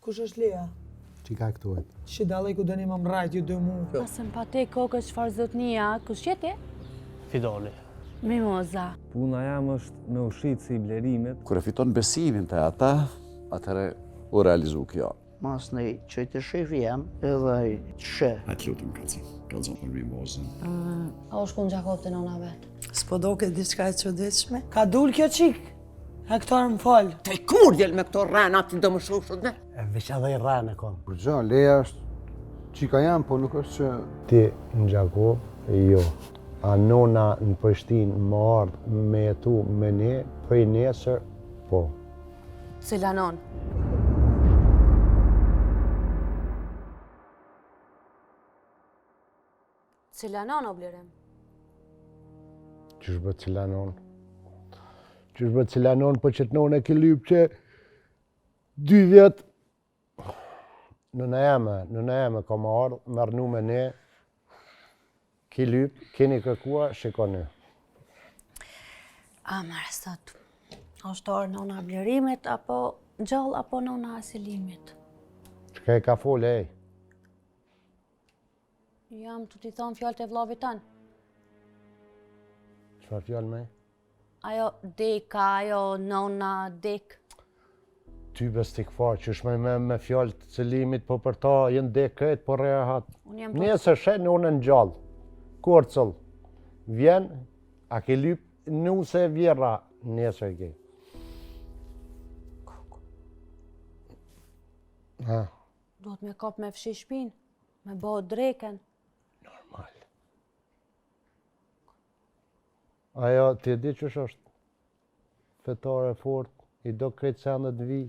Kush është Lea? Qika këtu e? Që dalej ku dëni më mrajt ju 2 mu. Pa simpati kokës çfarë zotnia, kush jeti? Fidoli. Mimoza. Puna jam është me ushqit si blerimet. Kur e fiton besimin të ata, atëre u realizu kjo. Mas në që të shefi jam edhe që. Atë lutëm kalzon për Mimozën. A u shkun Gjakop të nona vetë? S'po do këtë diçka e çuditshme? Ka dul kjo qik? Hektor më fal. Te kur del me këto rana ti do më shoshut ne? E veç edhe i rranë e kom. Për gjë, Leja është qika jam, po nuk është që... Ti në Gjakop, jo. A nona në Prishtinë më ardhë me jetu me ne, prej nesër, po. Cila non? Cila non o Blerim? Qysh bë cila non? Qysh bë cila non, po që të non e ke lyp që 2 vjet nëna jeme ka më ardhë, më rnu me ne, ki lyp, keni kërkua, shikoni. A më restot, është orë nona Blerimit, apo gjallë, apo nona Selimit? Çka e ka folë, ej? Jam të t'i thonë fjallët e vllavit tanë. Çfarë fjallë me? Ajo deka, ajo nona dek. Ty bestik farë, që shme me fjallë të Selimit, po për ta jenë dekët, po rehat. Nesër shenë unë në gjallë, korcëll, vjen, a ke lyp, nuse vjera, nesër ke. Ha? Duhet me kap me fshi shpinë, me bëhë dreken. Normal. Ajo, ti e di qësh është? Fetare fort, i do krejtë sendet vi.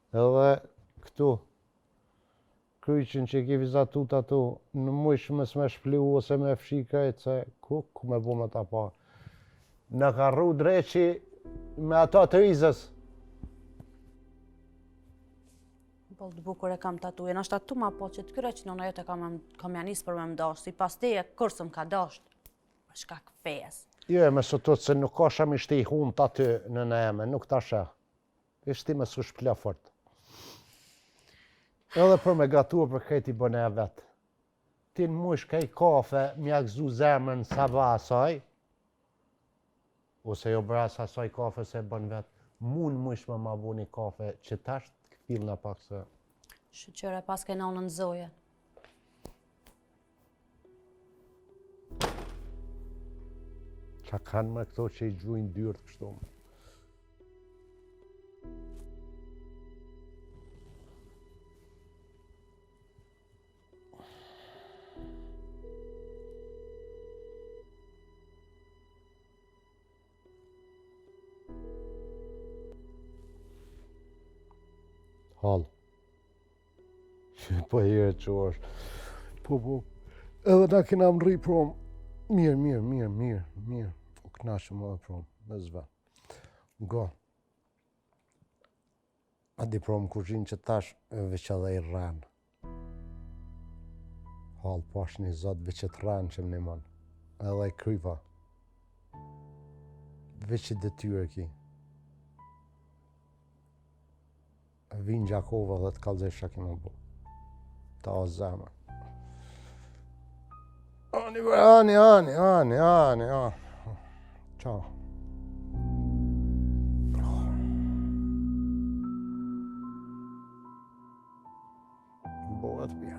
Edhe këtu, kryqin që ki vizatut atu, në mujsh me s'me shplu ose me fshi krejtë, se ku me bu me ta pa. Në ka rru dreqi me ato të rizës. Po të bukur e kam tatu, në është tatu ma po që të kyre që nëna jote kam janis për me mdasht, si pas teje kërsëm ka dasht, për shkak fejes. Jo, me sotut se nuk ka sham ishte i hunë të aty në eme, nuk ta shë. Ishte me su shpla fort. Edhe për me gatua për krejti bëne e vetë. Ti në mush kej kafe, mja gëzu zemrën saba asaj, ose jo bras asaj kafe se bën vetë. Mu në mush me ma bu një kafe që tash të këpil në pak se... Shqyre pas ke nonën zoje. Qa kanë me këto që i gjujnë dyrët kështu. Hallë. Po herë që është. Po. Edhe na kena më rri prom. Mirë. U knashëm edhe prom. Me zve. Go. A di prom kushin që tash veç edhe i rranë. Hallë, pash një zot veç e të rranë që më një manë. Edhe i kryva. Veç i detyre ki. Vinë Gjakova dhe të kalzesh që kima bo. Ta o zemër. Ani. Ciao. Bëhet mirë.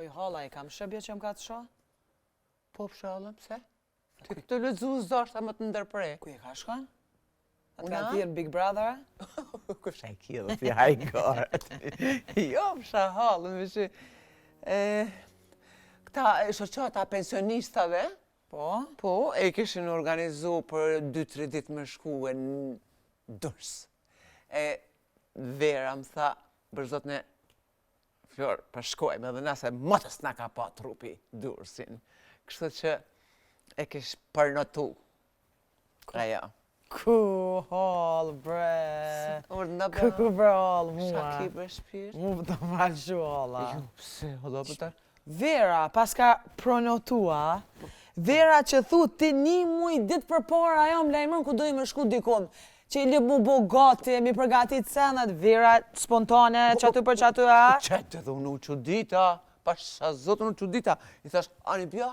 Po i halla i kam shëbje që më ka të shoh? Po pshallëm, pse? Ti këtë lëdzu zashta më të ndërprej. Ku i ka shkon? Atë Una? ka thirr Big Brother? Kush e kjellë ti hajgarët? Jo, psha halën, vëshë. Këta shoqata pensionistave, po, e kishin organizu për 2-3 ditë me shkue në Durs. Vera më tha, bërzotne, Flor, përshkojmë edhe nëse motës na ka pa trupi Dursin. Kështu që e kish përnotu. Aja. Ku hall bre. Urna Ku hall mua. Shka ki për shpirt? Mu të falshu halla. Jo, pse, holla pëtar. Vera, pas ka pronotua, Vera që thu ti 1 muj ditë përpara ajo më lajmën ku do i më shku dikun. Që i lip mu bo gati, mi përgatit senat, Vera spontane, qatu për qatu a? Qëtë edhe unë u qudita, pasha zotë unë u qudita. I thash, ani bja,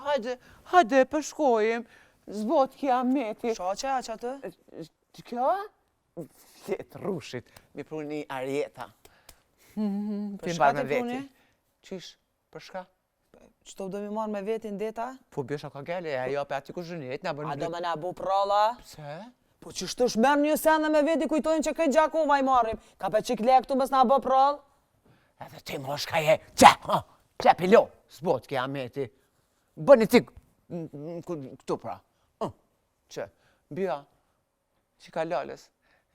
hajde, përshkojim, zbot kja meti. Shoqe, a qatu? Kjo? Fjetë rushit, mi pruni Arjeta. Ti shka mbar me ti pruni? veti. Qish, për shka? Qëto do mi marrë me vetin deta? Po bjesha ka gale, ajo pe ati ku zhënjet, nga bërë A do me na bu pralla? Pse? Po që shtu shmerë një sende me veti kujtojnë që këtë Gjakova i marrim. Ka pe qik lek këtu bës na bë prall? Edhe ti mosh ka je, që pilo, zbot kja meti. Bëni ti këtu pra. Që, bja, që ka lalës,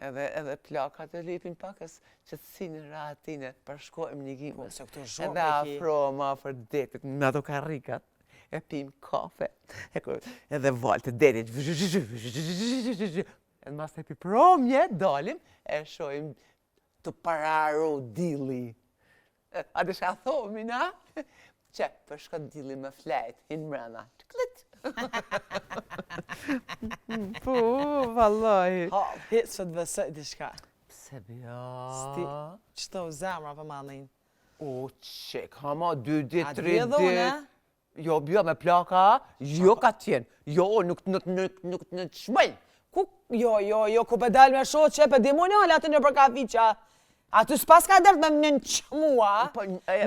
edhe plakat e lipin pakës, që të sinë ratine, përshkojmë një gjimës. Se këtu zhurë Edhe afro ma për detit, në ato karikat, e pim kafe, edhe valë të detit, edhe mas të pi promje, dalim, e shojmë të pararu dili. A dhe shka thomi, na? Që, përshkot dili me flejt, hinë mrena, të klit. Po, vallaj. Ha, hitë që të vësëj di shka. Pse bja? Qëto zemra për manin. O, qek, hama 2 dit, A 3 të vjedhë une? dit. Jo, bja me plaka, jo ka tjenë. Jo, nuk në të shmëll. Ku, jo, ku pe dal me shoqe, pe demonale atë në për kafiqa. A ty s'pas ka dërt me më nënqmua,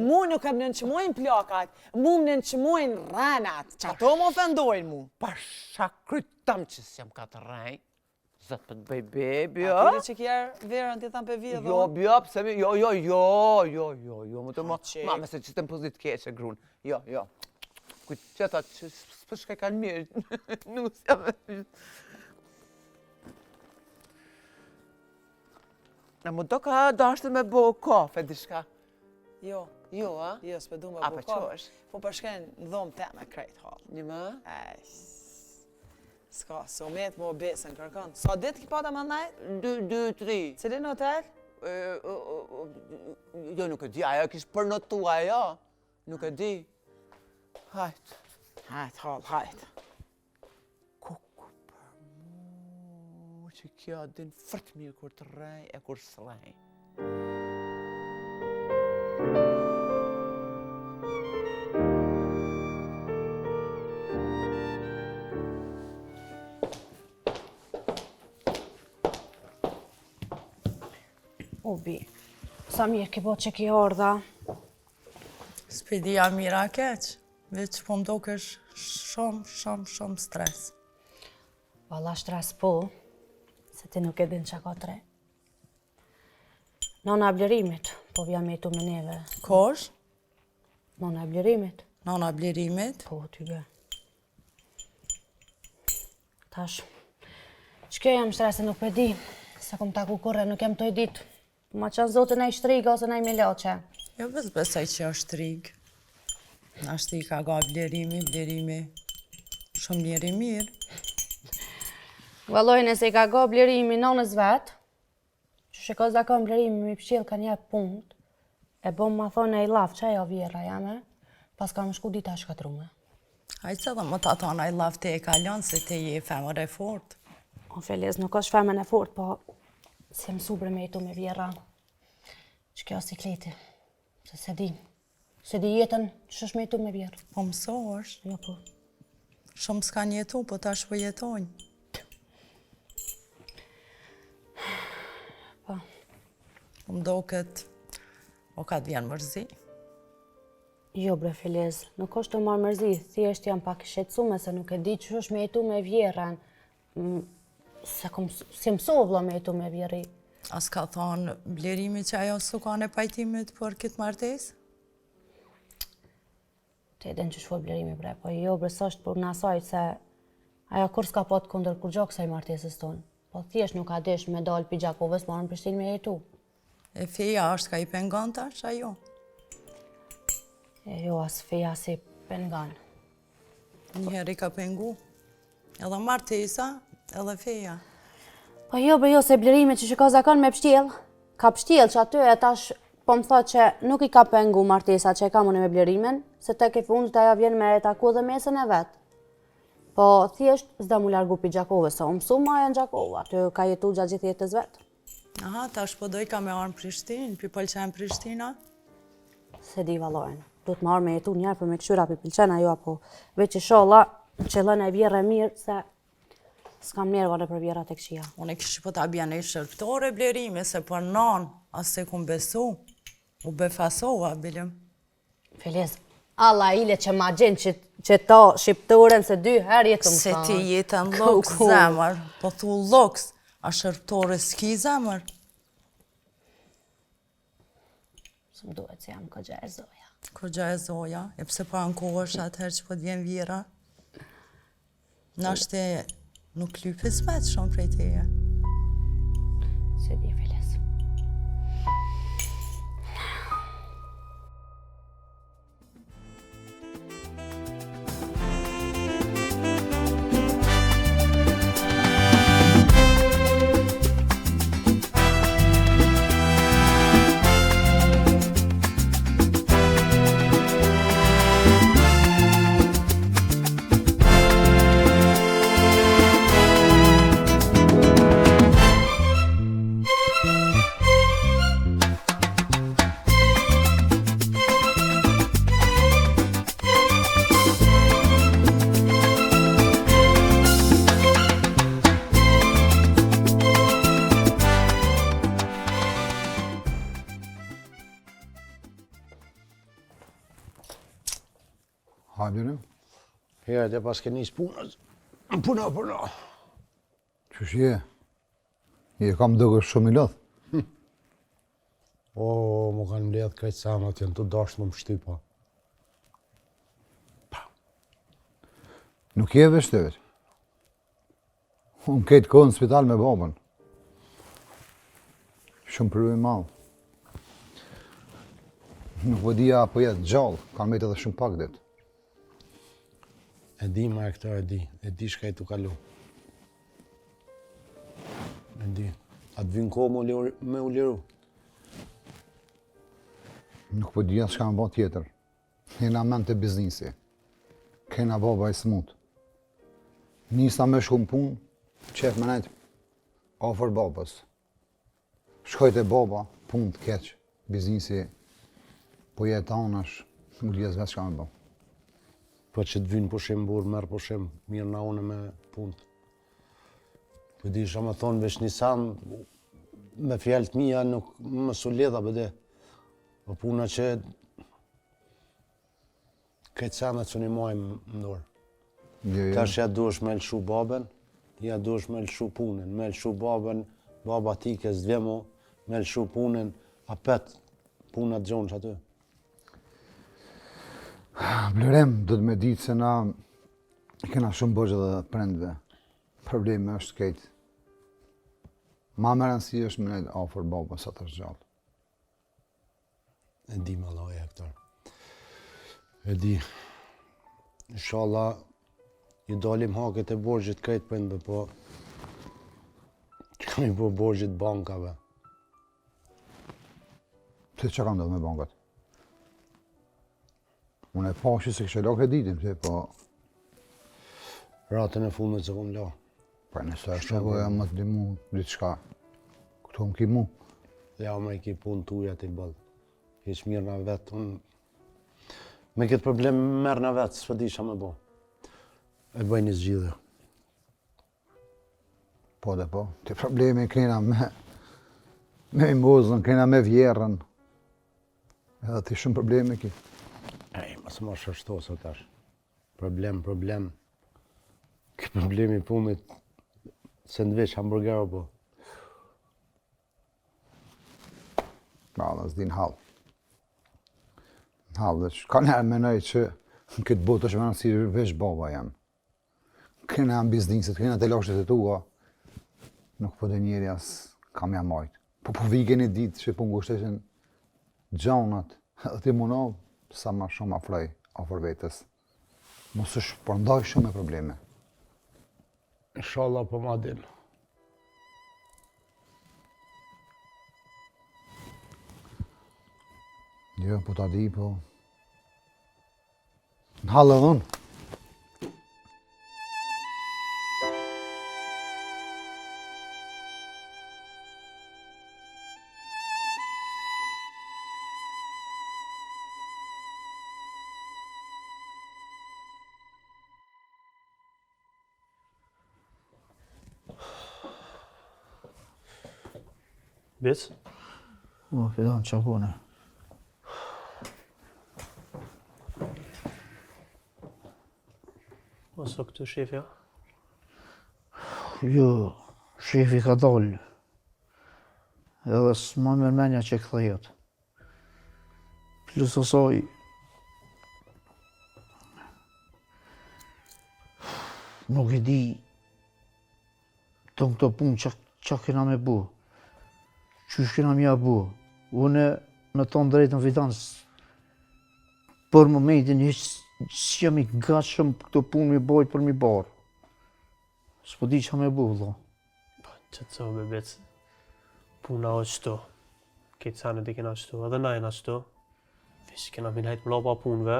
mu nuk e më nënqmojnë plakat, mu më nënqmojnë rrenat, që ato më ofendojnë mu. Pasha krytam që s'jam ka të rrej. Zëtë për të bëj bebi, A tire që kjerë verën ti thamë pe vjedhë? Jo, bja, pse mi, jo, më të ma, qik. me se që të më pozit keqe grunë. Jo. Kujtë që ta që s'për shka kanë mirë, nuk s'jam e... Në më do ka dashtë me bo kafe, dishka? Jo, Jo, a? jo, s'pe du me A, bu pa kafe. qosh? Po përshken në dhomë te me krejt halë. Një më? S'ka, so me të më besën kërkon. Sa ditë ki pata më ndajt? 2, 3. Cilin hotel? Jo, nuk e di, ajo kishë përnotua, jo. Nuk e di. Hajt. Hajt, halë, hajt. Kuku për mu, që kjo din fërt mirë kur të rej e kur s'lej. O, bi, sa mirë ki po që ki ardha. S'pedia mira keq, veç po më dokesh shumë stres. Valla shtres po, se ti nuk e din që ka tre. Nona e blerimit, po vja me tu me neve. Kosh? Nona e blerimit, Nona blerimit? po tyre. Tash, qëke jam shtres e nuk pe di, se kom taku kurre, nuk jam të e ditë. Ma qënë zotin e i shtriga ose ne i miloqe. Jo vetë besoj që është trig. Ashtë i ka ga blerimi shumë njeri mirë. Valoj nëse i ka ga blerimi nonës vetë, që shiko zakon blerimi mi pëshqil ka një punët, e bom ma thonë e i laf që ajo vjera jame, pas ka më shku dita shkatrume. Hajtë se dhe më të thonë a i laf te e kalon se te je femër e fort. O Feliz, nuk është femën e fort, po si më subre me i tu me vjera. Që kjo sikleti, se se di jetën që është me i tu me vjerë. Po mëso është, Jo, po. shumë s'kan jetu, po tash po jetojnë. Po. Më do këtë, o ka të vjenë mërzi. Jo bre Feliz, nuk është të marrë mërzi, thjesht jam pak i shqetësume se nuk e di që është me jetu me vjerën. Se si mësova vëlla me jetu me vjeri. As ka thonë Blerimi që ajo s'u ka në pajtimit për këtë martesë? Te edhe në që shfoj Blerimi bre, po jo bre s'është për në asaj se ajo kur s'ka pot kundër kur gjokë saj martesës tonë. Po thjesht nuk ka desh me dalë pi Gjakovës marrë në Prishtinë me jetu. E feja është ka i pengon tash ajo? E jo, as feja si pengan. Njëherë i ka pengu. Edhe martesa, edhe feja. Po jo, bre jo, se Blerimi që shiko zakon me pështjel, ka pështjel që aty e tash po më thot që nuk i ka pengu martesa që e ka mune me Blerimin, se tek e fundit ajo vjen me taku dhe mesën e vetë. Po thjesht s'da mu largu pi Gjakovës, se u mësu maja në Gjakovë, aty ka jetu gjatë gjithë jetës vetë. Aha, tash po doj ka me arë në Prishtinë, pi pëlqen Prishtina? Se di valojnë. Du të marrë me jetu njerë për me këshyra pi pëlqen ajo, apo veç i sholla qëllën e vjerë e mirë se s'kam nerva në për vjera të këshia. Unë e kishë po ta bjene i shërptore Blerimi, se për non, as se kum besu, u befasova, bilim. Feliz, alla ile që ma gjenë që ta shqiptoren se 2 herë jetë më Se thanë. ti jetën loks zemër, po thu loks, a shërptore s'ki zemër? Së më duhet se jam këgja e zoja. Kogja e zoja, e pse pa në kohë është atëherë që po t'vjen vjera? Nashte nuk lypë smet shumë prej teje. Se di, Feliz. Hajdenim, Herët e pas ke njës punës. Puna. qësh je? Je kam dëgër shumë i lodhë. O, më kanë mbledh krejt sanat, janë të dashnë më shtypa. Nuk je veç të vetë. Unë kejtë kohë në spital me babën. Shumë përru i malë. Nuk vëdia apo jetë gjallë, kanë mejtë edhe shumë pak ditë. E di ma e këta e di shka i të kalu. E di, atë vynë kohë me u liru. Nuk po dhja shka më bo tjetër. Kena men të biznisi. Kena baba i smut. Nisa me shku më punë, qef me nejtë ofër babës. Shkoj të baba, punë të keqë, biznisi, po jetë anash, nuk dhja vetë shka më bo. Po që të vynë pushim burë, merë pushim, mirë na une me punët. Po di isha me thonë veç një sanë, me fjallët mija nuk më su ledha bëde. Po puna që këtë sanët që një majmë më dorë. Tash ja duesh me lëshu babën, ja duesh me lëshu punën, me lëshu babën, baba ti ke s'dvjemo, me lëshu punën, apet punat gjonë që aty. Blerem, do të me ditë se na kena shumë bëgjë dhe prendve. Problemi është kejtë. Ma më rëndësi është me nejtë ofër babën sa të është gjallë. E di me loja këtar. E di. Inshallah, i dalim haket e borgjit krejt prendve, po që kam i po borgjit bankave. Pse që ka ndodhë me bankat? Unë e pashi se kështë e lo kreditin, po... Ratën e fundit që kom la. Pa nëse është nevoja më të dimu, ditë shka. Këto më ki mu. Ja, me i ki punë tuja t'i bëllë. Hiq mirë na vetë, unë... Me këtë problem merë na vetë, s'pa di qa me bo. E bëj një zgjidhje. Po dhe po, të problemi kënina me imbozën, kënina me vjerën. Edhe ti shumë problemi ki. Ej, Së më shështo sot tash. Problem. Kë problemi punit, sandwich, hamburger po. Dhe s'di në halë. Në halë, dhe ka njerë menoj që në këtë botë është menon si veç baba jam. Këna janë bizniset, këna të lashtet e tua, nuk po dhe njeri as kam jam majtë. Po viken e ditë që po ngushteshin gjanat, edhe ti munov, sa ma shumë afroj afër vetës. Mos është përndaj shumë e probleme. Inshallah po ma din. Jo, po ta di, po... Në halë edhe unë. Bic? O, Fidan, qa pune? Ose këtë shefja? Jo, shefi ka dalë. Edhe s'ma mërmenja që këthejet. Plus asaj, nuk e di të në këto punë që kena me bu. Qysh kena mja bu. Une me tonë drejtën Fidan, për momentin që jam i gatshëm këto punë mi bojt për mi barë. S'po di që me bu, vëllo. Që të me bec, puna o qëto. Këtë sanet e kena qëto, edhe na jena qëto. Fish kena minajt mlapa punëve,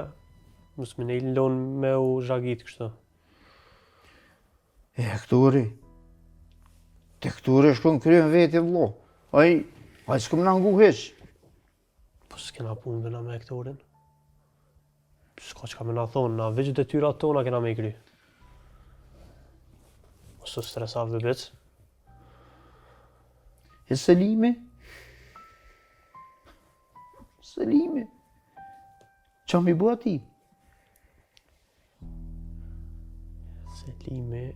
mus me ne lonë me u zhagit kështu. E, këturi. Te këturi shkon kryen veti, vëllo. Aj s'kom në ngu heq. Po s'kena punëve na me këtorin. S'ka që ka me na thonë, na veç detyra tona kena me i kry. Mos u stresav dhe bec. E Selimi? Selimi? Qa mi bua ti? Selimi...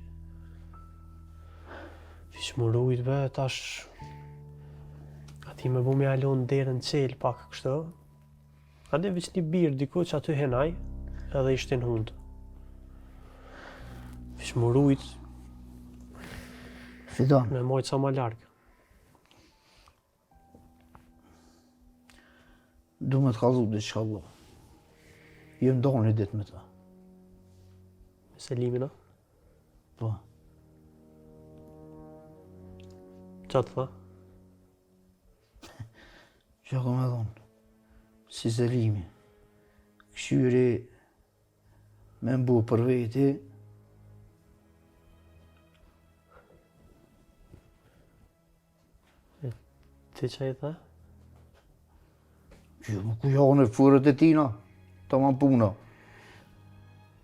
Fish më rujt be, tash... Ati me bu me alon derën qelë pak kështu. Ade veç një birë diku që aty henaj, edhe ishtin hundë. Fish më rujt Fidan, me mojtë sa ma largë. du me t'kallu diçka, vëllo. Jem do një ditë me ta. Me Selimin, a? Po. Qa të tha? Qa ka me thonë? Si Selimi. Këshyri me mbu për veti. Ti që i tha? Jo, më ku janë e furët e tina, ta ma puna.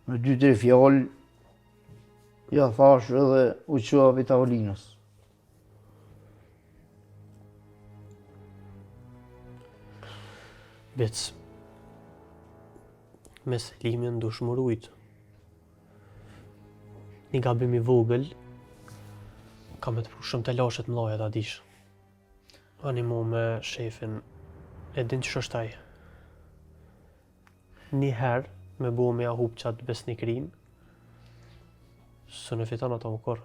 Në 2-3 fjallë, ja thash edhe u qua Vitalinës. Bec, me Selimin dush më rujt. Një gabim i vogël, ka me të pru shumë të lashet mlaja ta dish. Ani mu me shefin, e din që shështaj. Një herë, me bu me ahup qatë besnikrin, së në fitan ato më korë.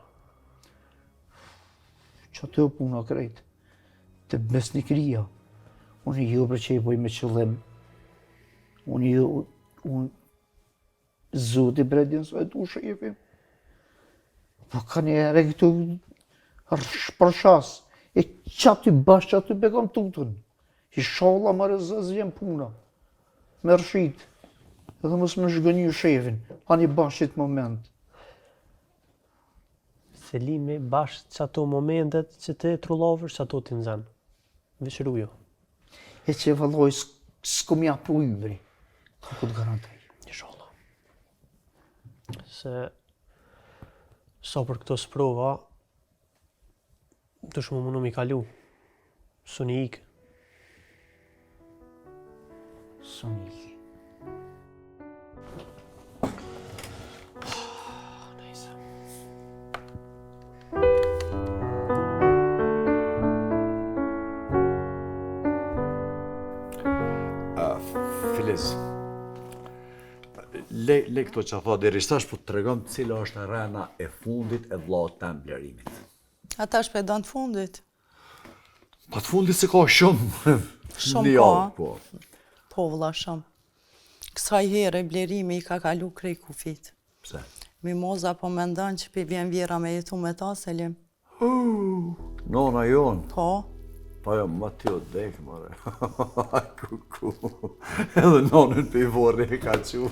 Qa të o puna krejt, të besnikria. Unë jo për që i boj me qëllim. Unë zoti bredin së e du shefim. Po ka një ere këtu përshas. E qaty bashkë qaty bekam tutën. I shalla më rëzës vjen puna. Me rëshit. Edhe mos më shgënju shefin. Ha një bashkët moment. Selimi bashkë që ato momentet që te trullovër që ato t'i nëzën. Vishrujo. E që vëlloj s'kom ja pu yvri. Ka ku të garantoj. Inshallah. Se sa për këto sprova, të shumë mundu mi kalu. Suni ikë. Suni ikë. le këto që tha deri tash, po të regom cila është rana e fundit e vllaut tem Blerimit. Ata shpedon të fundit. Pa të fundit se ka shumë. Shumë po. Po, vëlla, shumë. Kësaj herë Blerimi i ka kalu krej kufit. Pse? Mimoza po mendon që pi vjen vjera me jetu me ta, Selim. Nona jon. Po. Pa jo, ma t'jo dek, mare. Kuku. Edhe nonën për i vorri e ka qu.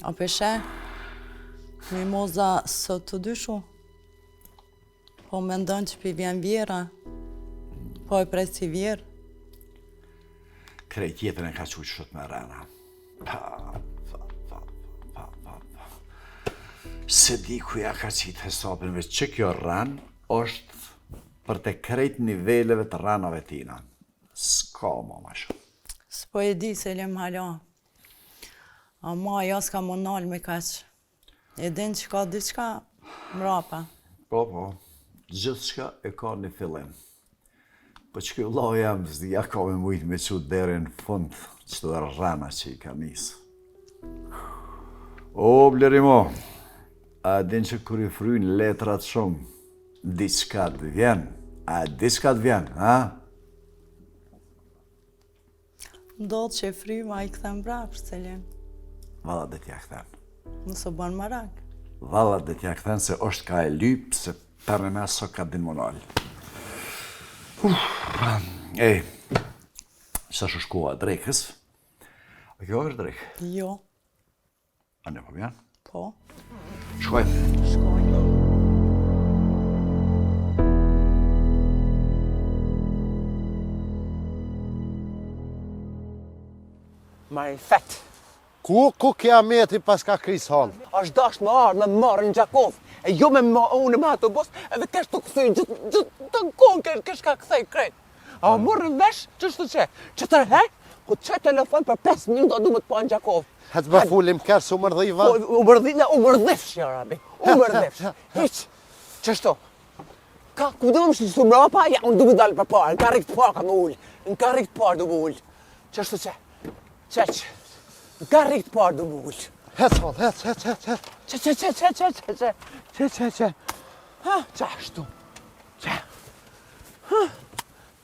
A peshe, Mimoza së të dyshu. Po mendon që pi vjen vjera. Po e prej si vjerë. Krejt jetën e ka qu që shot me rana. Se di ku ja ka qitë hesapin, veç që kjo ran është për të krejt niveleve të ranave tina. S'ka ma shumë. S'po e di, Selim, hala. Ama ja s'ka më nalë me kaq. E din që ka diçka mrapa. Po, gjithë shka e ka një fillim. Po që kjo lau jam, ja ka me mujtë me që deri në fund që të rana që i ka nisë. O, Blerimo, a din që kur i frynë letrat shumë, diçka të vjen, a diçka të vjen, ha? Ndodhë që e fryma i këthem brapë, Selim. Valla dhe t'ja këthen. Nësë banë marak. Valla dhe t'ja këthen se është ka e lypë, se për në mes so ka din monal. Ej, sa shu shkoha drekës? A kjo është drekë? Jo. A ne po vjen? Po. Shkoj. Shkoj. Marifet. Ku kja meti pas ka kris halë? Është dash me arë, me marrë në Gjakov. E jo me unë me autobus, edhe kesh të këthuj, gjithë të konë kesh ka këthej krejt. A morë në vesh, qështu që? Që tërherë, ku të qaj telefon për 5 minuta du me të po në Gjakov. Hëtë bë fulim kërë se u mërdhiva? U mërdhifsh, ja rabi. U mërdhifsh. Hiq, qështu? Ka, ku du më shtu mrapa, ja, unë du me dalë për parë, në karrik të parë ka me ullë. Në karrik të parë du me ullë. Qështu që? Qeq. Në karrik të parë du me ullë. Hec, hec. Që. Ha, qashtu.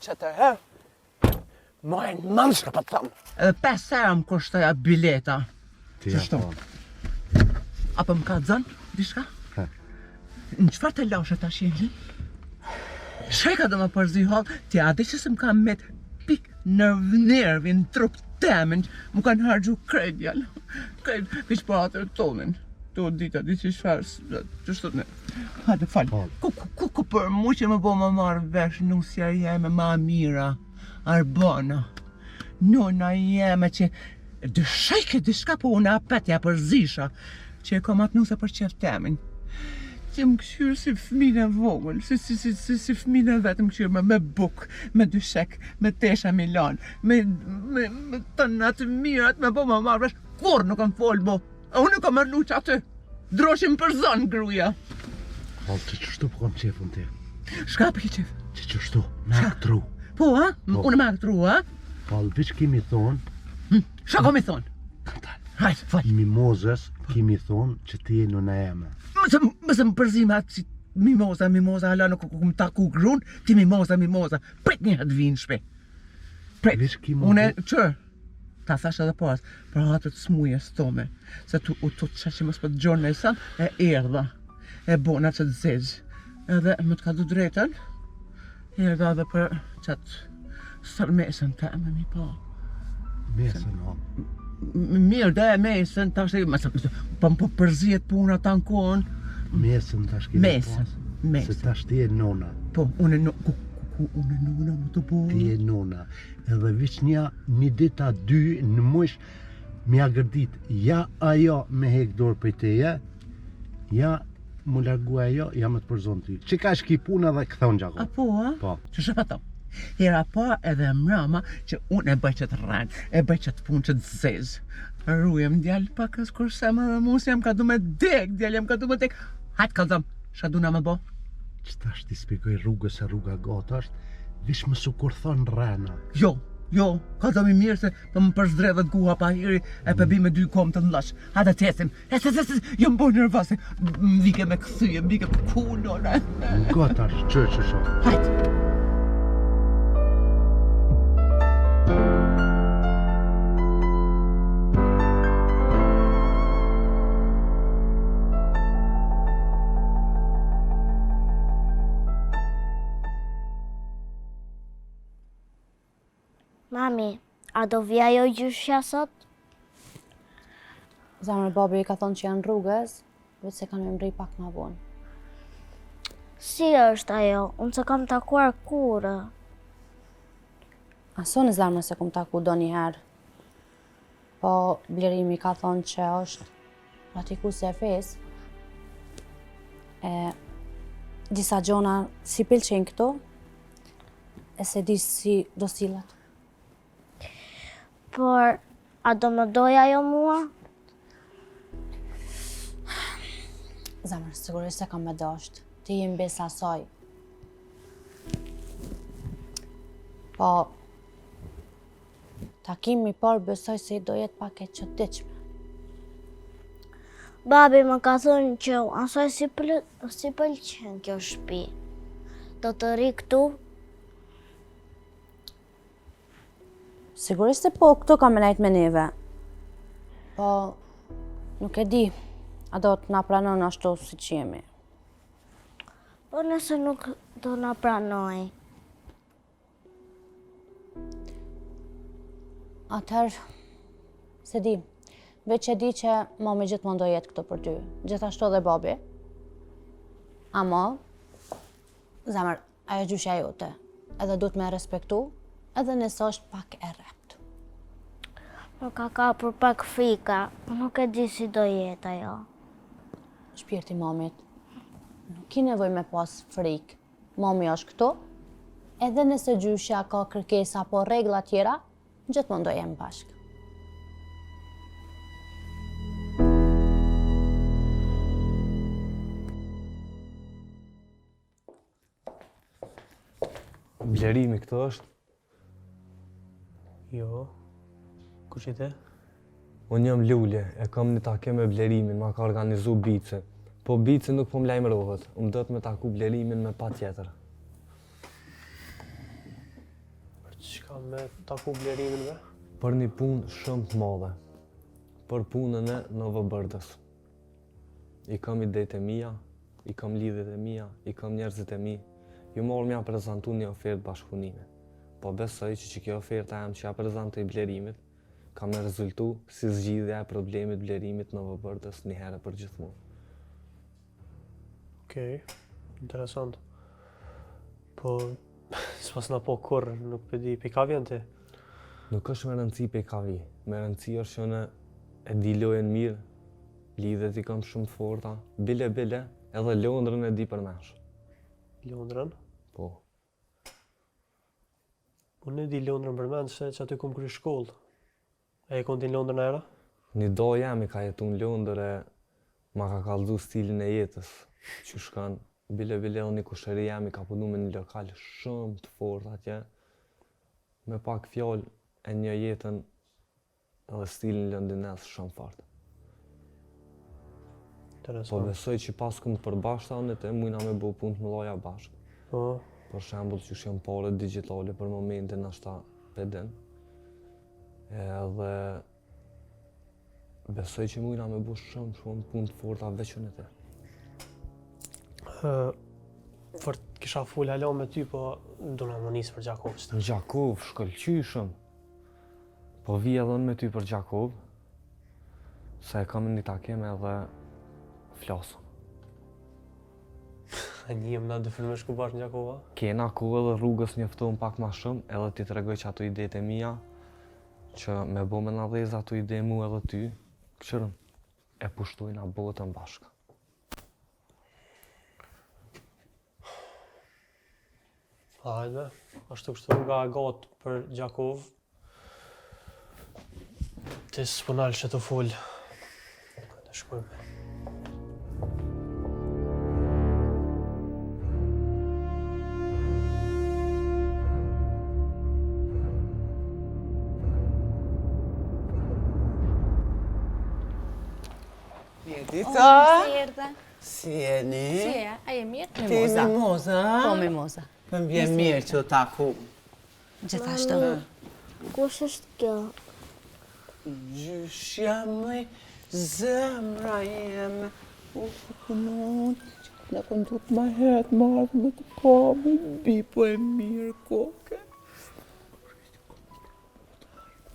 Që të herë, majnë mëndshka për të thëmë. Edhe 5 herë më kushtoja bileta. Qështu? Apo më ka zënë, dishka? Në qëfar të lashe ta shjeli? Sheka do më përzi hallë, ti adi që se më ka met pik nervi në trup temen, më kanë hargju krejt jallë. Krejt, vish për atër tonin. To dita, di që shfarë, qështu ne. Hajde, falë. Ku për mu që më bo më marrë vesh nusja jeme ma mira, Arbana. Nona jeme që dëshajke dishka po unë apetja për zisha, që e kom atë nusja për qef temin. Që më këshyrë si fëmine vogël, si fëmine vetë më këshyrë me buk, me dyshek, me tesha Milan, me të natë mirat, me bo më marrë vesh, kur nuk kam folë bo. A unë kam mërlu që aty, droshim për zonë gruja. Halë që qështu po kam qefën te? Shka për qef? Që qështu, me aktru. Po, ha? Unë me aktru, ha? Halë, vish kimi thonë. Shka kom i thonë? Hajtë, falë. Mimozës, kimi thonë që ti e nëna eme. Mëse më përzime atë si mimoza, hala nuk më taku grun, ti mimoza. Prit një hëtë vinë shpe. Prit. Vish kimi... Une, qërë? Ta thash edhe pas, për atë të smuje stome, se tu të qaqë mos për të gjorë në isan, e erdha, e bona që të zezë. Edhe më të ka du drejten, erdha edhe për qatë sërmesën të me mi pa. Mesën, ha. Mirë, dhe mesën, ta shte, pa më po përzijet puna ta në kohën. Mesën ta shkemi Mesën, Se ta shti e nona. Po, unë nona më të po. Ti e nona. Edhe vish një dita 2 në mush mja gërdit, ja ajo me hek dorë për teje, ja mu largu ajo, ja më të përzon ty. Që ka shki puna dhe këthon gjako? A po, a? Po. Që shëpato. Hera pa edhe mrama që unë e bëj që të rranë, e bëj që të punë që të zezë. Rujem djallë pakës kurse më dhe musë jam ka du me dek, djallë jam ka du me dek. Hajtë ka dhëmë, shka du na me bo? Që ta shti spikoj rrugës e rruga gata është, vish më su kur thonë rana. Jo, Jo, ka të mi mirë se të më përshdredhet guha pa hiri e pëbi me 2 kom të ndlash. Hajde të esim. Jëm bo nervose. Më vike me këthyje, më vike për kunore. Gotar, që sho. Hajde. Mami, a do vija jo gjyshja sot? Zemër babi ka thonë që janë rrugës, vetë se kanë me mri pak ma vonë. Si është ajo? Unë se kam takuar kurë. Aso në zemër se kum taku do njëherë. Po, Blerimi ka thonë që është praktikuese e fesë. Disa gjona si pëlqejnë këto, e se di si do sillet. Por, a do më doja jo mua? Zemër, sigurisht se kam me dasht. Ti jemi besa asaj. Po, takimi parë besoj se i do jetë pak e çuditshme. Babi më ka thënë që asaj si pëlqen kjo shtëpi. Do të ri këtu? Sigurisht se po, këtu kam me nejtë me neve. Po, nuk e di, a do të na pranon ashtu si që jemi. Po nëse nuk do na pranoj. Atëherë, se di, veç e di që mami gjithmonë do jetë këtu për ty, gjithashtu dhe babi. Ama, zemër, ajo gjyshja jote, edhe du të me respektu, edhe nëse është pak e rrept. Më ka kapur pak frika, nuk e di si do jetë ajo. Shpirti mamit, nuk ki nevoj me pas frikë. Mami është këtu, edhe nëse gjyshja ka kërkesa apo rregla tjera, gjithmonë do jem bashkë. Blerimi këto është? Jo. Ku që te? Unë jam Lule, e kam një takim me Blerimin, ma ka organizu Bice. Po Bice nuk po më lajmërohet, do të me taku Blerimin me pa tjetër. Për çka me taku Blerimin me? Për një punë shumë të madhe. Për punën e Novobërdës. I kam idejtë e mia, i kam lidhjet e mia, i kam njerëzit e mi. Ju morë mja prezentu një ofertë bashkëpunime. Po besoj që kjo oferta jam që ja prezentoj Blerimit, ka me rezultu si zgjidhja e problemit Blerimit Novobërdës një herë për gjithmonë. Okej, interesant. Po, s'pas na po kur, nuk pëdi pika vjen ti. Nuk është me rëndësi pejkavi, me rëndësi është që në e di lojën mirë, lidhet i kam shumë të forta, bile, edhe Londrën e di përmesh. Londrën? Po. Unë e di Londrën përmend se që aty kom kry shkollë. E kon ti në Londrën era? Një do jam i ka jetu në Londër e ma ka kallëzu stilin e jetës, që shkan bile unë një kushëri jam i ka punu me një lokal shumë të fort atje, me pak fjallë e një jetën edhe stilin londines shumë fort. Po besoj që pas këmë përbashkëta unë e mujna me bu punë të mëdhaja bashkë. Po. Për shembull që shenë pare digitale për momentin ashta pedin. Edhe besoj që mujna me bu shumë punë të forta veçën e te. Për të kisha full hala me ty, po do na më nisë për Gjakov. Në Gjakov, shkëllqyshëm. Po vi edhe me ty për Gjakov, se e kam një takim edhe flasëm. A njëm na dë filme shku bashkë në Gjakova? Kena ku edhe rrugës njëftohen pak ma shumë, edhe ti të regoj që ato idejt e mija, që me bo me na dhezë ato ide mu edhe ty, këshërëm, e pushtojnë a botën bashkë. Hajde, ashtu kështu nga gatë për Gjakov. Ti s'punal që të full. Hajde, shkojme. Dita? Si erdhe? Si jeni? Si e? A je mirë? Ti Mimoza? Po, Mimoza. Më vjen mirë që u taku. Gjithashtu. Kush është kjo? Gjyshja më zemra jeme. Në këndut ma herët marrë më të kamë, bipo e mirë koke.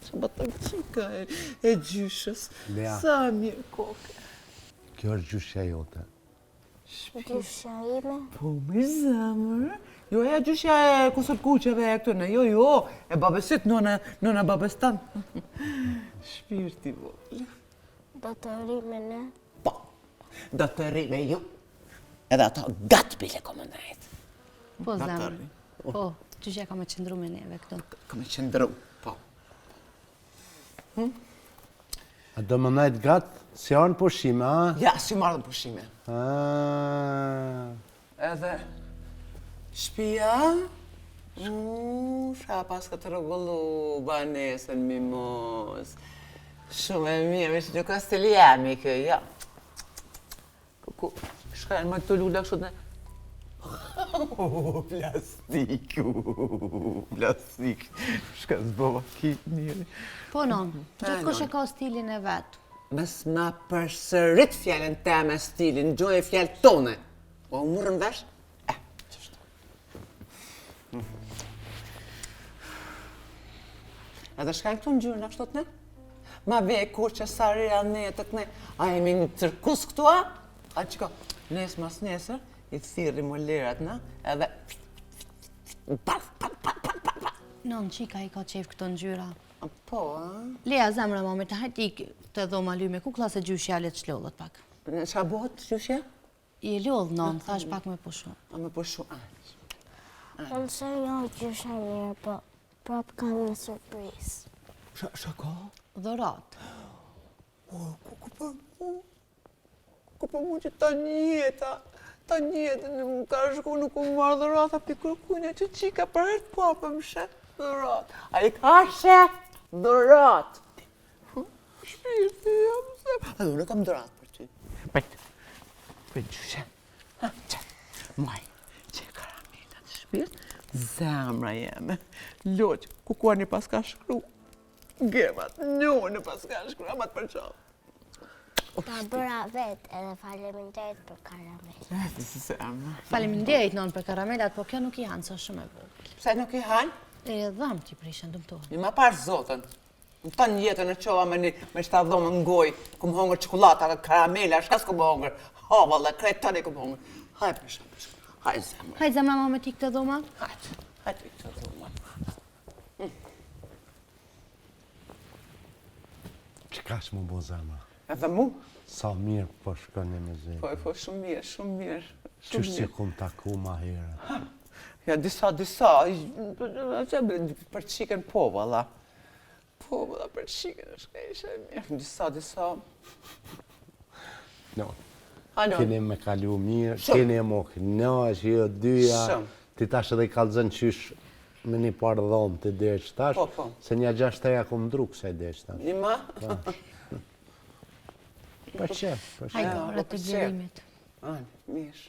Që më të qika e gjyshës, Lea. sa mirë koke. Kjo është gjyshja jote. Gjyshja ime? Po me zemër, jo e gjyshja e kusër kuqeve e këtëne, jo, e babesit, nëna babes tanë. Shpirti vogël. Do të rime ne? Po, do të rime ju. Edhe ato gatë bile komë najtë. Po, zemër. Po, gjyshja ka me qëndru me neve këtu. Ka me qëndru, po. A do më najtë gatë, si arnë pushime, a? Ja, si marrë pushime. Edhe shpia, sha pas ka të rëgullu banesën Mimoz. Shumë e mirë, që nuk ka stili jemi kë, ja. Shkajnë më këtu lulla kështu të ne. Plastik. Shka zbova ki njëri. Po, non, gjithë kush e ka stilin e vetë. Mes ma përsërit fjallën te me stilin, gjoj e fjallë tone. O, murën vesh? Edhe shkajnë këtu në gjyrë në kështu të ne? Ma vej kur që sarira ne të të ne. A jemi në cirkus këtu, a? A qiko, nes mas nesër, i thirri më lirat na, edhe... Non, qika i ka qef këto në gjyra. Po, a? Lea, zemra mami, të hajt ik të dhoma lyme, ku klasë gjyshja le të shlollët pak? Qa bëhet gjyshja? I e lodhë, non, thash pak me pushu. A me pushu, a? Unë se jo gjysha mirë, po prap kam një surprizë. Qa ka? Dhurat. Ku për mu që ta njeta, në më ka shku nuk u marrë dhurata për kërkujnë që qika për herë të parë për më shetë dhurat. A i ka shetë dhurat. Shpirti jam se... A unë kam dhurat për ty. Për gjyshe. Maj, që karamelat shpirt, zemra jeme. Loqë, kukua një pas ka shkru. Gemat, njone pas ka shkru, amat për qabë. Ta bëra vetë edhe faleminderit për karamelat. Faleminderit, non, për karamelat, po kjo nuk i hanë, sa shumë e vogël. Pse nuk i hanë? E dham t'i prishën dëmtohen. Një ma parë zotën. Më të një jetën e qova me shta dhomë në goj, ku më hongër qokolata, karamela, shka s'ku më hongër, havalla, krejt tani ku më hongër. Haj prisha, haj zemra. Hajt zemra ma me ti këtë dhoma? Hajt i këtë dhoma. Qka që më bo zemra? Edhe mu? Sa mirë po shkoni me zemë. Po, shumë mirë, shumë mirë. Qështë që kum taku ma herë? Ja, disa, për qiken po, valla. Po, valla, për qiken është ka ishe mirë. Disa. No. Ano. Keni me kalu mirë, keni e mo kënaqë, jo dyja. Ti tash edhe i kalëzën qysh me një parë dhomë të deqë tash, se një 6-3 kom ndru kësaj deqë tash. Një ma? Për qef. Hajdo, rrët të blerimit. Mish.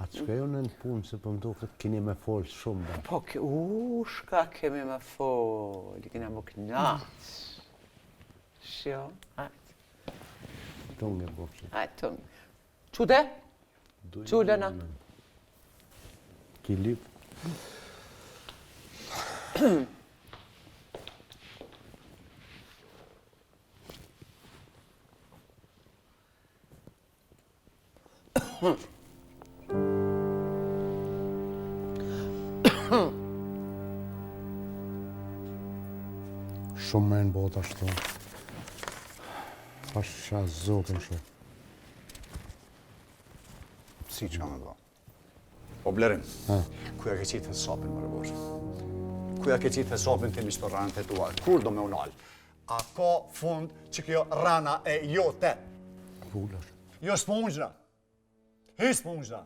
Atë shkaju në punë, se për më duket keni me folë shumë da. Po, shka kemi me folë, kena më knaqë. Shjo, hajtë. Tungë e bukshit. Hajtë, tungë. Qude? Qullëna. Ki lypë. Shumë me në botë ashtu. Pasha zotën shumë. Si që me do? O Blerim, kuja ke qitë hesapin, më rëbosh? Kuja ke qitë hesapin të mishë për ranët e tua? Kur do me unalë? A ka fund që kjo rana e jote? Vullër. Jo s'pungjna. Hi s'pungjna.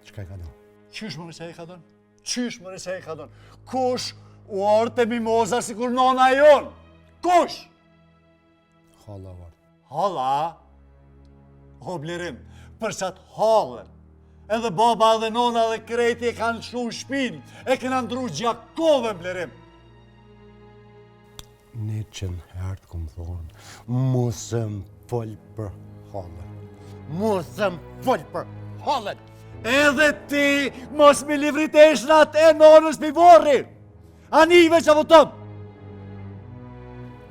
Qka i ka do? Qysh më rëse i ka donë? Qysh më rëse i ka donë? Kush u arë të Mimoza si kur nona jonë? Kush? Halla vartë. Hala, o blerim, për qatë halën, edhe baba edhe nona dhe krejti e kanë shu shpin, e këna ndru Gjakove, blerim. 100 herë këmë thonë, musë më folë për halën. Musë më folë për halën. Edhe ti mos mi livriteshnat e nonës mi vorri. Anive që votëm.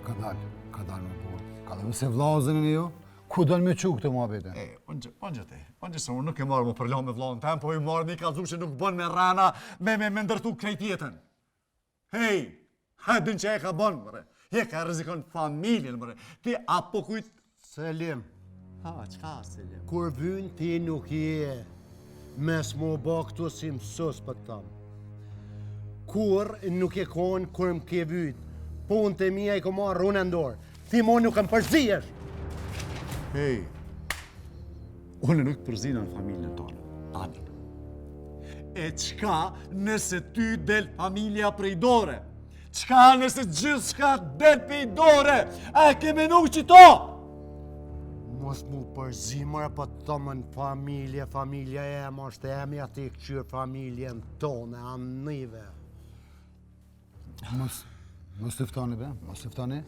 Ka dalë me borë. Ka dalë se vlazën e jo, ku dalë me qu këtë mua bete? Unë se unë nuk e marrë më përlo me vlazën tem, po i marrë mi ka dhu që nuk bën me rana, me ndërtu krejt jetën. Hej, hadin që e ka bën, mëre. Je ka rrezikon familjen, mëre. Ti apo kujt... Selim, Qka Selim? kur vynë ti nuk je, mes më ba këtu si mësus për të thamë. Kur nuk e konë, kur më ke vytë, punë të mija i ko marrë unë ndorë. Ti mo nuk më përzijesh. Hej, unë nuk përzina në familjen tonë, Ani. E qka nëse ty del familja prej dore? Qka nëse gjithë shka del prej dore? A ke menu që to? Mos mu përzimër për të thëmën familja e më është e emja ti këqyrë familjen tonë, anive. Mos të ftoni, be, mos të ftoni.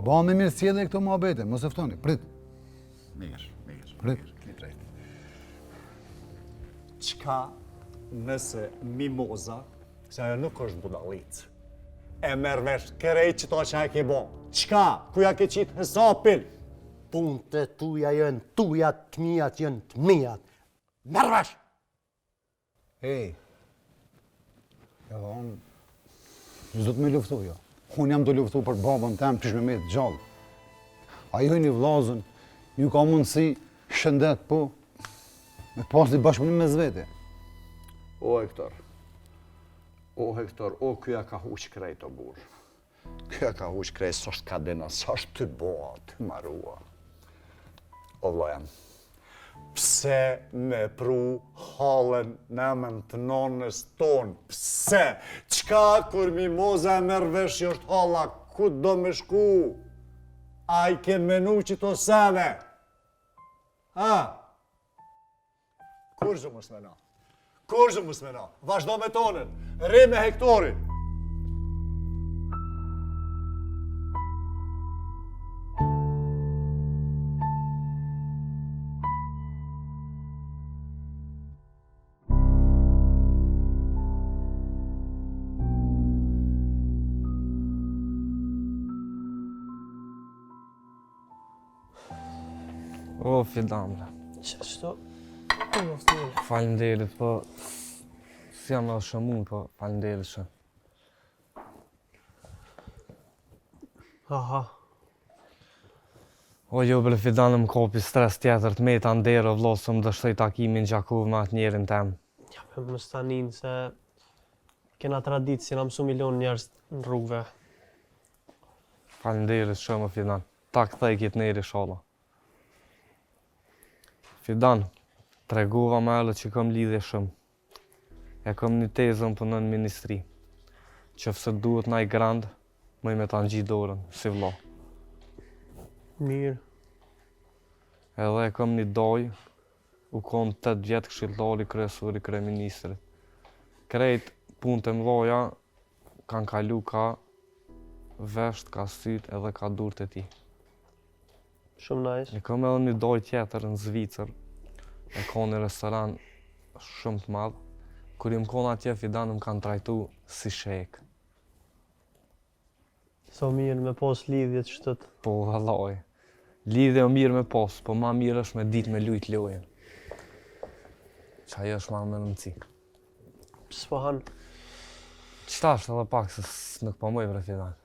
Ba me mirë s'jedhe këto mua bete, mos të ftoni, prit. Mirë, një drejt. Qka nëse Mimoza, se ajo nuk është budalic, e merr vesh krejt qëto që e ke bo? Qka? Kuja ke qitë hesapin? Punët të tuja jënë tuja, të mijat jënë të mijat. Mervesh! Hej, unë s'do të me luftu, jo. Unë jam të luftu për babën tem, që shme me të gjallë. Ajo një vlazën, ju ka mundësi shëndet, po, me pas një bashkëpunim me zvete. O Hektor, o kja ka huq krejt o burë. Kja ka huq krejt, s'është ka dena, s'është të boa, të marua. O vlojem, pse me pru halën në emën të nonës tonë? Pse? Qka kur Mimoza e merr vesh që është hala, ku do me shku? A i ke menu që to sene? Ha? Kur zë mos mena? Kur zë mos mena? Vazhdo me tonën, rri me Hektorin. O, Fidamla. Qështu? Unë oftilë. Falemderit, po... Si jam edhe shëmun, po falemderit shumë. Aha. O, jo, bre Fidan, më kopi stres tjetër të meta ndero, vlosë më dështoj takimin Gjakov me atë njerin tem. Ja, për më stanin se... Kena traditë si na mësu milion njerës në rrugëve. Falemderit shumë, Fidan. Ta këthej kitë neri shola. Fidan, tregova me edhe që kam lidhje shumë. E kam një tezën për nën ministri. Që fëse duhet na i grand, mëj me ta në gjithë dorën, si vlo. Mirë. Edhe e kam një doj, u kom 8 vjetë këshillari kryesori kryeministrit. Krejt punë të mloja, kanë kalu ka vesht, ka syt edhe ka dur të ti. Shumë nice. E kam edhe një doj tjetër në Zvicër, e ka një restoran shumë të madhë, kur im kona atje Fidan më kanë trajtu si shek. So mirë me pos lidhjet shtët. Po, vallaj. Lidhje o mirë me pos, po ma mirë është me ditë me lujt lojen. Qa ajo është ma me rëndësi. S'po hanë. Qëta është edhe pak se nuk po mëj bre Fidan.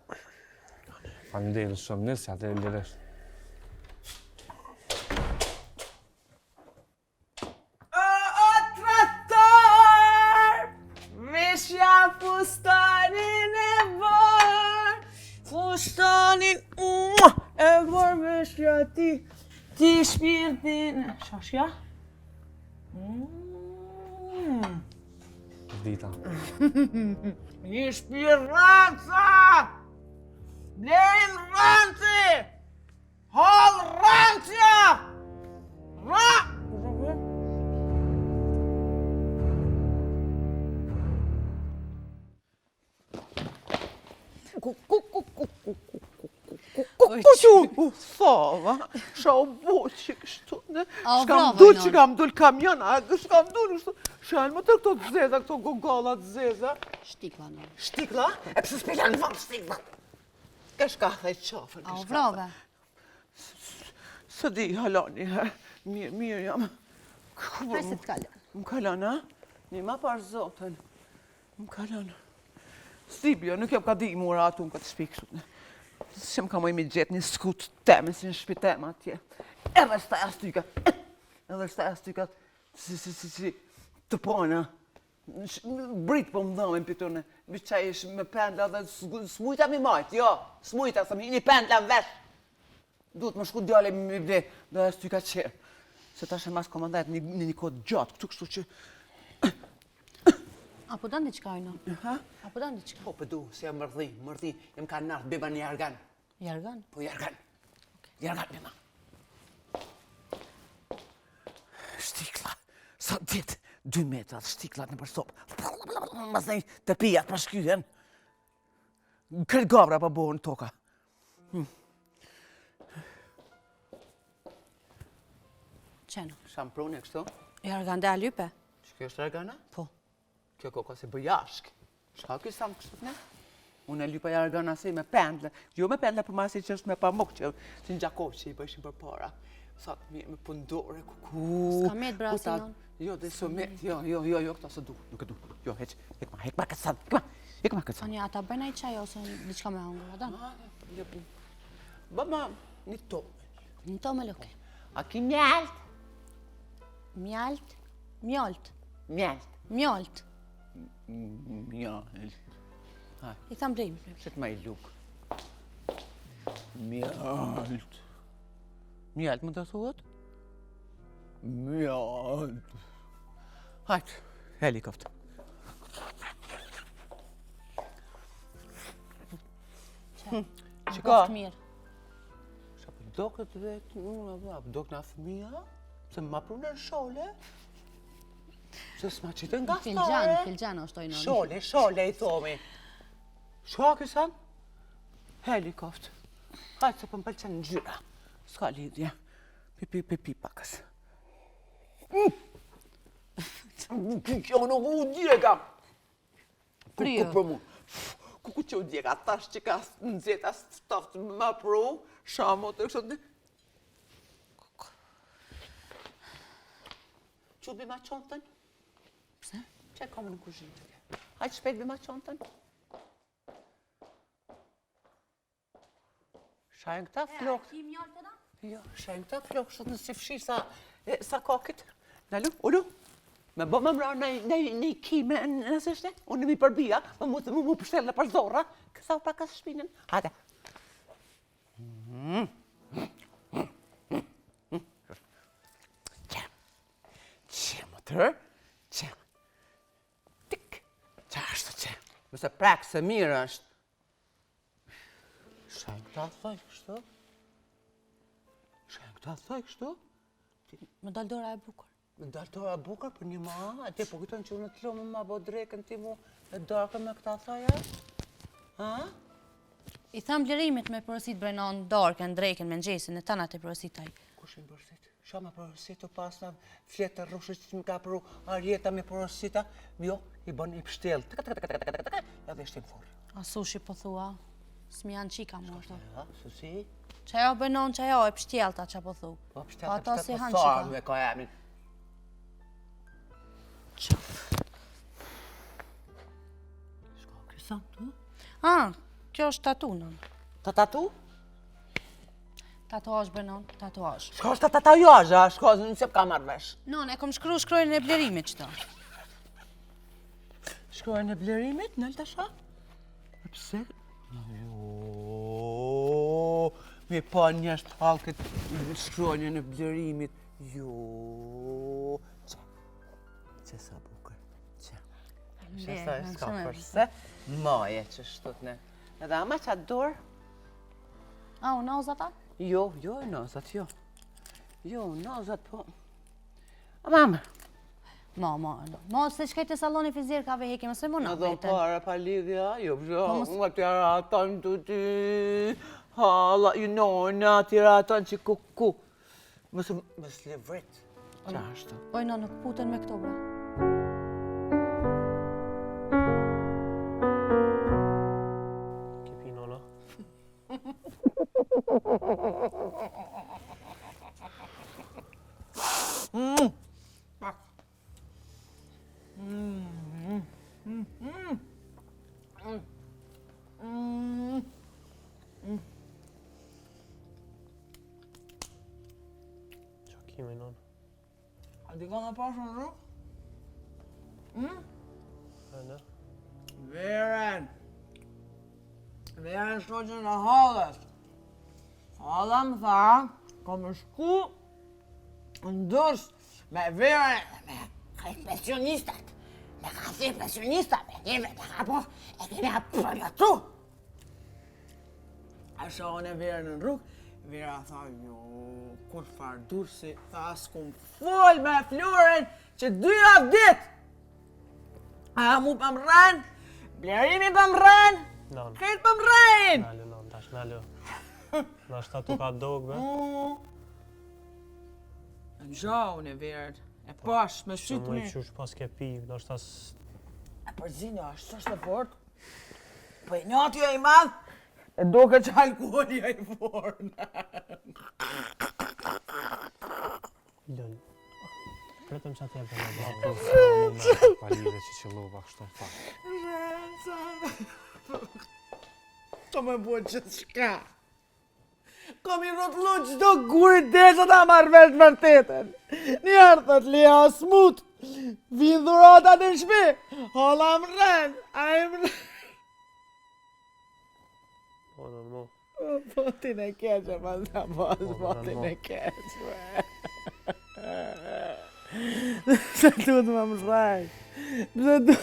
Falemderit shumë, nisë atë e lirisht. Fustanin e bërë, fustanin e bërë me shja ti shpirtin. Shashja? Dita. Një shpirt ranca! Blerin ranci! Hall ranqja! Ra! Thova, sha u bo që kështu, ne? Shkam dul që kam dul kamjona, shkam dul, shalë më të këto të zeza, këto gogallat të zeza. Shtikla në. Shtikla? E pëse s'pila në vëmë shtikla? Ka shka thaj qafën, A u vrave? Së di, halani, mirë jam. Haj se të kalën. Më kalon, a? Një ma parë zotën. Më kalon. Stibja, nuk jam ka di mura atu në këtë shpikë shumë. Se më ka mojë me gjetë një skut teme, si në shpi teme atje. Edhe shtaj astyka. Edhe shtaj astyka. Si të pona. Brit po më dhëmë për tërne. Më qaj ish me pendla dhe s'mujta mi majtë, jo. S'mujta, sa mi një pendla në vesh. Duhet më shku djale mi bde dhe astyka qërë. Se ta shë mas komandajt një kodë gjatë, këtu kështu që... Apo do ndiqka ojno? Apo do ndiqka? Po, pëdu, se jam mërdhi, jem ka nartë beba një jargan. Jargan? Po, jargan. Jargan, beba. Shtikla, sa ditë, 2 metrat, shtiklat në përsop. Mas nej të pijat për shkyen. Kërë gabra pa bohën toka. Qeno? Shamprun e kështu? Jargan dhe alype? Që kjo është jargana? Po. Kjo koka se bëjashk. Shka kjo sam kështu ne? Unë e lypa jargana si me pendle. Jo me pendle për masi që është me pamuk që si në gjakov që i bëshin për para. Sa të mirë me pëndore, kuku. Ska met brasinon? Jo, dhe së met, jo, këta së du, nuk e du. Jo, hek ma këtë sanë, hek ma këtë sanë. Anja, ata bëjna i qaj ose diçka me hongër, adan? Bëma, një tome. Një tome lëke. A ki mjalt? Mjalt? Mjolt? Mjalt. Mjolt? Mjalt. I tham drejmë. Se të ma i luk. Mjalt. Mjalt më të thuhet? Mjalt. Hajtë, helikopter. Që ka? Mirë. Qa për do këtë vetë, për do këna fëmija, se më prunë në shole. Se s'ma qitë nga stare. Filgjan është ojnë. Shole i thomi. Shka kësan? Helikopter. Hajtë se për më pëlqen në gjyra. Ska lidhje. Pipi pakës. Kjo nuk u djega. Prio. Për mu. Kuku që u djega, tash që ka nëzjeta staftë më pru, shamo të kështë të... Që bima qontën? Pse? Që e komë në kuzhinë të ke? Hajtë shpejt bima qontën? Shajnë këta flokë. Ki mjollë të da? Jo, shajnë këta flokë, shëtë nësë që fshirë sa kokit. Nalu, ulu. Me bo më mra në kime nësështë, unë mi përbija, mu përshtelle për zorra, kësa u pakas shpinën. Hajde. Që, motër, që. Tik, që ashtë që. Mëse prakë se mirë është. Shajnë këta thoj kështu? Shajnë këta thoj kështu? Më dalë dora e bukur. Më dalë dora e bukur për një ma, atje po këton që unë të lomë ma bo drekën ti mu e darkën me këta thoja? Ha? I tham blerimit me porosit brenon darkën, drejken, me ngjesin e tanat e porosit taj. Kush i porosit? Sha me porosit të pas në fletë të rrushës që më ka përru arjeta me porosita, jo, i bën i pështel. Ja dhe ishte në forë. A sushi po thua? S'mi janë qika më është. Ja, sushi? Qa jo bënon, qa jo e pështjelta që po thu. Po Po pështelta, ato si hanë sarë qika. me ka emin. Shka kësan tu? Kjo është tatu nën. Ta tatu? Tatuazh bënon, tatuazh. Shka është ta tatuazha, shka nëse ka marrë vesh. Non, e kom shkrojnë e blerimit qëto. Shkrojnë e blerimit, nëllë të sha? E pse? Me pa njështë halkët shkrojnë e blerimit. Jo, që sa bukër, që. Që sa e s'ka përse, maje që shtut ne. Edhe ama që atë dorë? Unë auz ata? Jo, nazat, jo. Jo, nazat, po. Mama. Ma, se shkaj të saloni fizierkave heki, mëse më në Në do vetën. para pa lidhja, jo, nga tjera atan të ty, hala, nona, tjera atan që ku. Mësë levrit, që ashtë. Oj, na nuk puten me këto, bra. Ke pi nona. Qa kime nona? A di ka në pashë në rrugë? Në? Veren shoqën e halës. Hala më tha, ka më shku në dërs me Veren, me pensionistat. Me ka si pensionistat, me keve të ka po, e keve a përgjatu. A shohën e Veren në rrugë, Vera tha, jo, kur farë dursi, tha, s'kum fol me Floren që 2 javë dit. A mu për më rren, blerimi për më rren, Nona. kretë për më rren. Nalu, nona, tash nalu. Na shta tu ka dogë, be? Në gjaun e Verën, e pash me sytë Më i mirë. qush pas ke pi, na shta E përzina, është të fort. Po e njati e i madh, e doke që alkoholi e i fort. lëll. Pretëm që atje për në Pa lidhe që qëllova kështu në fakt. To me bua gjithë shka. Kom i rotlu qdo gurit desha ta marrë vesh vërtetën. Njerë thët Lea smut, vinë dhuratat në shpi, hala më rren, a i më rren. Po, normal. Botin e keqe, ma të botin e keqe. Se duhet më mësaj. Se duhet.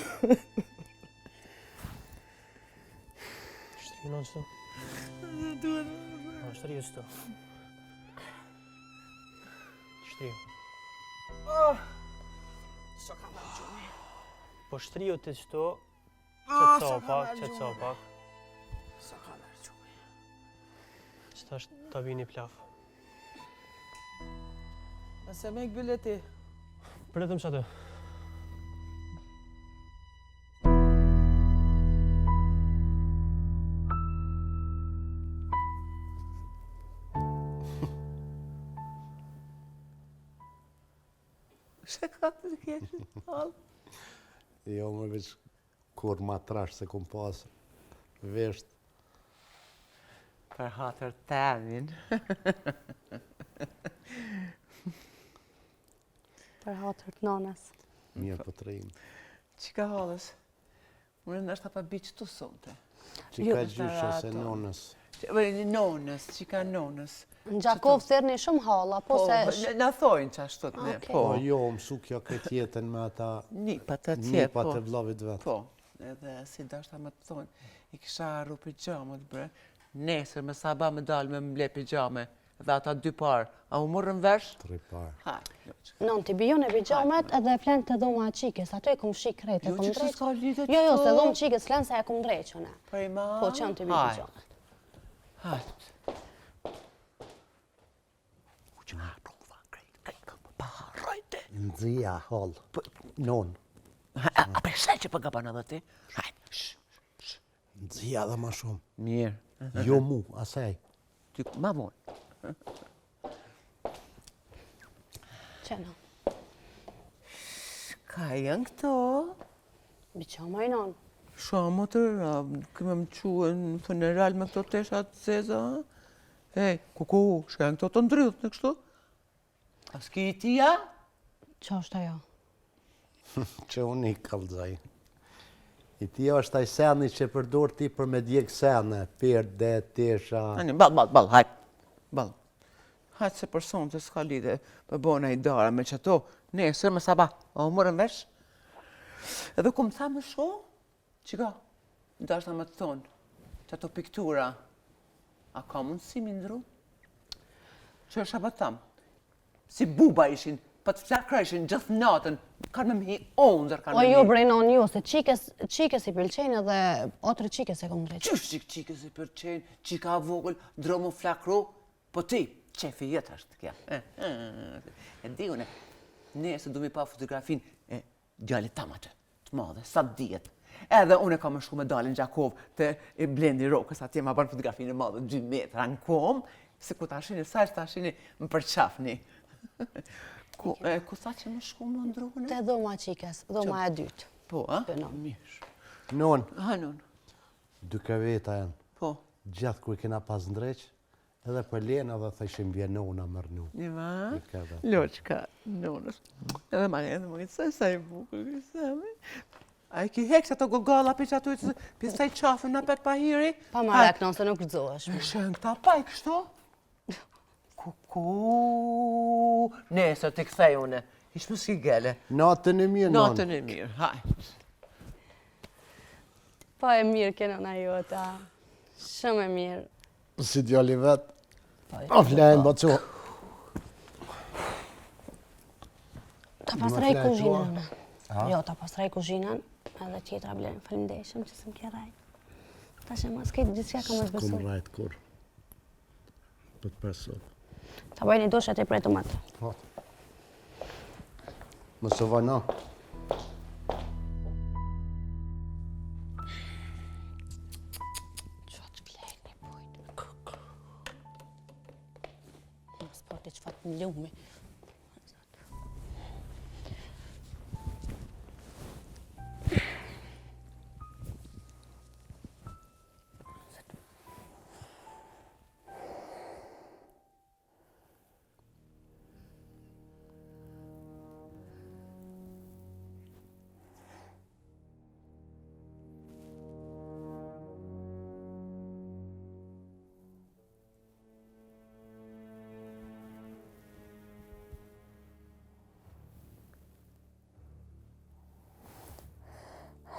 Shtri non qëto? Se duhet më Po, shtri qëto. Shtri. Sa ka më gjumi. Po shtri të qëto, Sa qëtëso ka pak, më qëtëso gjumi. pak. Sa ka më gjumi. Qëta është të vini plaf. Nëse me këbilleti. Pretëm që atë. Shë ka të keqë, halë. Jo, më veç kur ma trash se kum pas vesht. Për hatër temin. Për hatër të nanës. Mirë për të rinë. Që ka halës? Unë nështë pa bi që të sonte. Që ka gjyshe se nonës. Nonës, që ka nonës. Në Gjakov thërni shumë halla, po se... Në thojnë që ashtu të ne, Okej. po. Po jo, mësu kjo këtë jetën me ata Nipat atje, nipat po. e vllavit vetë. Po, edhe si dashta me të thonë, i kisha arru pijamët, bre. Nesër me saba me dalë me mble pijame, dhe ata 2 parë. A u morën vesh? 3 parë. Ha, Non, t'i bijon e pijamet edhe flen të dhoma qikës, ato e kum shi krejt, e jo kum që drejt. s'ka lidhe Jo, se këto. dhom qikës flen se e kum drejt qëne. Prej ma? Po qënë t'i bi pijamet. Hajt. U që nga prova, krejt, pa harrojte. Nëzija, halë, non. A përse që për gaban edhe ti? Hajt, Nëzija dhe ma shumë. mirë. Jo mu, asaj. Ty, ma vonë. Qena, Ka janë këto? biqama i non. Shumë të rra, këmë më quën në funeral me këto teshat zeza. Hej, kuku, shka janë këto të ndryllët në kështu? A s'ki i tia? Qa është ajo? Që unë i kalzaj. I ti është aj seni që përdur ti për me djekë sene, perde, tesha. Ani, bal, hajt. Bal. Hajt se person të s'ka lidhe për bona i dara me që ato. Nesër me saba, a u mërën vesh? Edhe ku më tha më shko, që ka? Dashta me të thonë, që ato piktura, a ka mundësi mi ndru? Që është apo thamë? Si buba ishin, pa të flakra ishin gjithë natën, kanë me mi ondër, kanë O me ju mi. Brenon ju, se qikes i pëlqejnë edhe otre qikes e kom drejtë. Qysh qikës i përqenë, qika vogël, dromu flakru, po ti, qefi jetë është kja. E di une, nesë du mi pa fotografin e djallit tam atë, të madhe, sa djetë. Edhe unë kam shku me dalin Gjakov të Blendi Rokës, atje ma banë fotografinë e madhe 2 metra në kom, se ku ta shini, sa është ta shini më përqafni. Ku sa që më shku më ndruhën? Te dhoma qikes, dhoma e dytë. Po, a? Mirë. Non, Ha, nun. 2 kreveta janë. Po. Gjatë kur kena pas ndreq, edhe për Lena dhe thëshim bje nona mërnu. Një ma? I ka dhe. Loqka, nonës. Edhe më sa i bukur, kësame. A i ki hekë ato gogalla për që ato i pisaj qafën në pet pahiri? Pa ma reknon se nuk rëzohesh. Shën këta pa i kështu? Kuku, nesër t'i kthej une. Ishme s'ki gele. Natën e mirë, non. Natën e mirë, haj. Pa e mirë kënona jota. Shumë e mirë. Si djali vetë. A flejnë, ba co. Ta pastraj kuzhinën. Jo, ta pastraj kuzhinën. Edhe tjetra blenë. Falimdeshëm që së më kjeraj. Ta që ma s'kejtë gjithë që ka më zbesu. Kumë rajtë kur. Për të persot. Ta bëjnë i doshet e pretu matë. Po. Më së vajna. Qatë flejnë i bujtë. Në sporti që fatë në ljumi.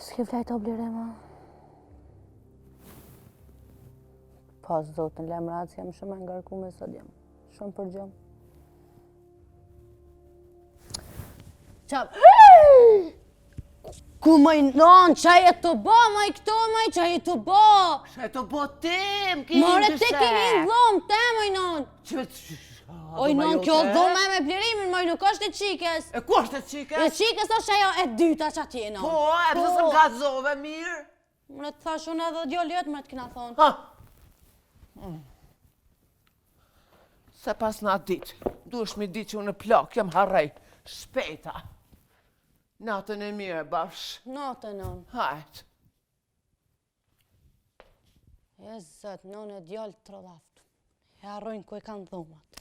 S'ki flejt o blire ma. Pas zotën lemrat jam shumë e ngarku me sot jam. Shumë për gjëm. Qap. Ku maj non, qaj e të bo, maj këto maj, qaj e të bo. Shë të botim, ki More te ki një dhom, te maj non. Oj non, kjo dhoma e me plirimin, maj nuk është e qikes. E ku është e qikes? E qikes është ajo e dyta që atje non. Po, e përse së nga zove mirë. Më të thash unë edhe djollet më të kina thonë. Ha! Se pas nga ditë, duesh mi ditë që unë plak, jam harrej, shpejta. Natën e mirë, bafsh. Natën non. Hajt. E zët, non e djallë të rëllaftë. E arrojnë ku e kanë dhomat.